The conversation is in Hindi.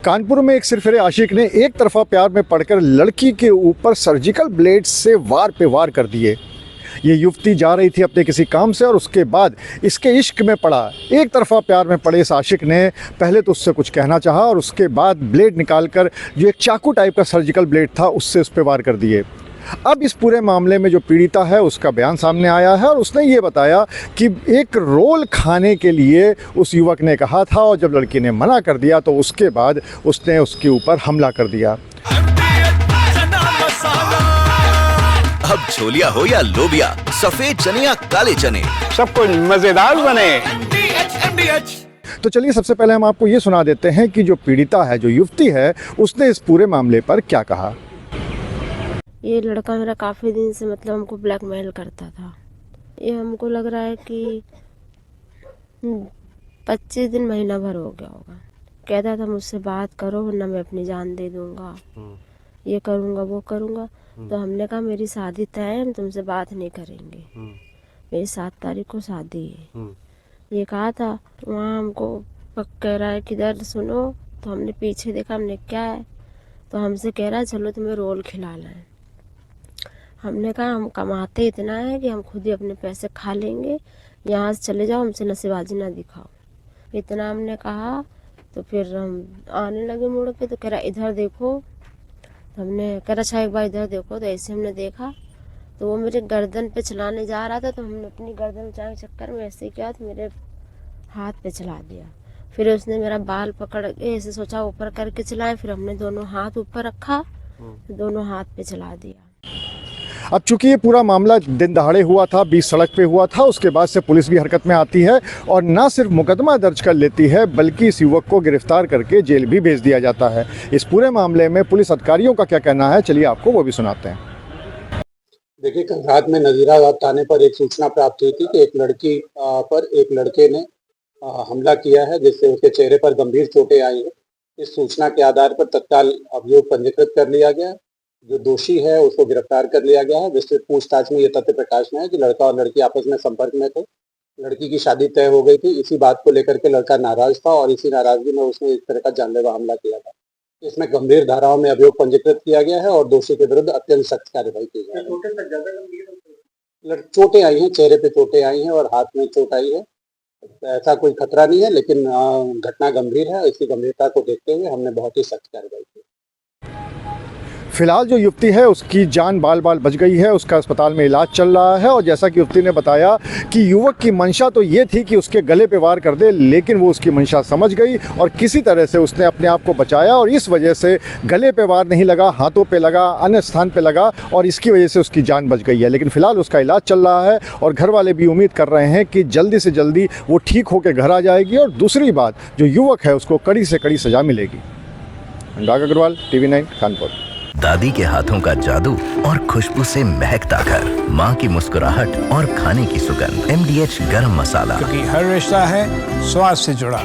कानपुर में एक सिरफिरे आशिक ने एक तरफा प्यार में पड़कर लड़की के ऊपर सर्जिकल ब्लेड से वार पे वार कर दिए। ये युवती जा रही थी अपने किसी काम से और उसके बाद इसके इश्क में पड़ा। एक तरफा प्यार में पड़े इस आशिक ने पहले तो उससे कुछ कहना चाहा और उसके बाद ब्लेड निकालकर जो एक चाकू टाइप का सर्जिकल ब्लेड था उससे उस पर वार कर दिए। अब इस पूरे मामले में जो पीड़िता है उसका बयान सामने आया है और उसने ये बताया कि एक रोल खाने के लिए उस युवक ने कहा था और जब लड़की ने मना कर दिया तो उसके बाद उसने उसके ऊपर हमला कर दिया। अब छोलिया हो या लोबिया, सफेद चने या काले चने, सब कुछ मजेदार बने। तो चलिए सबसे पहले हम आपको ये सुना देते हैं कि जो पीड़िता है, जो युवती है, उसने इस पूरे मामले पर क्या कहा। ये लड़का मेरा काफ़ी दिन से मतलब हमको ब्लैकमेल करता था। ये हमको लग रहा है कि 25 दिन महीना भर हो गया होगा। कहता था मुझसे बात करो वरना मैं अपनी जान दे दूंगा, ये करूंगा वो करूंगा। तो हमने कहा मेरी शादी तय है, हम तुमसे बात नहीं करेंगे, मेरी 7 तारीख को शादी है, ये कहा था। वहाँ हमको कह रहा है किधर सुनो। तो हमने पीछे देखा, हमने क्या है, तो हमसे कह रहा है चलो तुम्हें रोल खिला लाएं। हमने कहा हम कमाते इतना है कि हम खुद ही अपने पैसे खा लेंगे, यहाँ से चले जाओ, हमसे नशेबाजी ना दिखाओ, इतना हमने कहा। तो फिर हम आने लगे मुड़ के, तो कह रहा इधर देखो। तो हमने कह रहा अच्छा एक बार इधर देखो। तो ऐसे हमने देखा तो वो मेरे गर्दन पे चलाने जा रहा था। तो हमने अपनी गर्दन उठाने के चक्कर में ऐसे किया तो मेरे हाथ पे चला दिया। फिर उसने मेरा बाल पकड़ के ऐसे सोचा ऊपर करके चलाए, फिर हमने दोनों हाथ ऊपर रखा, दोनों हाथ पे चला दिया। अब चूंकि ये पूरा मामला दिन दहाड़े हुआ था, बीच सड़क पे हुआ था, उसके बाद से पुलिस भी हरकत में आती है और ना सिर्फ मुकदमा दर्ज कर लेती है बल्कि इस युवक को गिरफ्तार करके जेल भी भेज दिया जाता है। इस पूरे मामले में पुलिस अधिकारियों का क्या कहना है, चलिए आपको वो भी सुनाते हैं। देखिए, कल रात में नजीराबाद थाने पर एक सूचना प्राप्त हुई थी कि एक लड़की पर एक लड़के ने हमला किया है, जिससे उसके चेहरे पर गंभीर चोटें आई हैं। इस सूचना के आधार पर तत्काल अभियोग पंजीकृत कर लिया गया। जो दोषी है उसको गिरफ्तार कर लिया गया है। विस्तृत पूछताछ में ये तथ्य प्रकाश में है कि लड़का और लड़की आपस में संपर्क में थे, लड़की की शादी तय हो गई थी। इसी बात को लेकर के लड़का नाराज था और इसी नाराजगी में उसने इस तरह का जानलेवा हमला किया था। इसमें गंभीर धाराओं में अभियोग पंजीकृत किया गया है और दोषी के विरुद्ध अत्यंत सख्त कार्रवाई की जा रही है। चोटें आई हैं, चेहरे पे चोटें आई हैं और हाथ में चोट आई है। ऐसा कोई खतरा नहीं है, लेकिन घटना गंभीर है। इसी गंभीरता को देखते हुए हमने बहुत ही सख्त कार्रवाई की। फिलहाल जो युवती है उसकी जान बाल बाल बच गई है, उसका अस्पताल में इलाज चल रहा है और जैसा कि युवती ने बताया कि युवक की मंशा तो ये थी कि उसके गले पे वार कर दे, लेकिन वो उसकी मंशा समझ गई और किसी तरह से उसने अपने आप को बचाया और इस वजह से गले पे वार नहीं लगा, हाथों पे लगा, अन्य स्थान पे लगा और इसकी वजह से उसकी जान बच गई है। लेकिन फिलहाल उसका इलाज चल रहा है और घर वाले भी उम्मीद कर रहे हैं कि जल्दी से जल्दी वो ठीक होकर घर आ जाएगी और दूसरी बात, जो युवक है उसको कड़ी से कड़ी सजा मिलेगी। अनुराग अग्रवाल, TV9 कानपुर। दादी के हाथों का जादू और खुशबू से महकता घर, माँ की मुस्कुराहट और खाने की सुगंध, MDH गरम मसाला, क्योंकि हर रिश्ता है स्वाद से जुड़ा।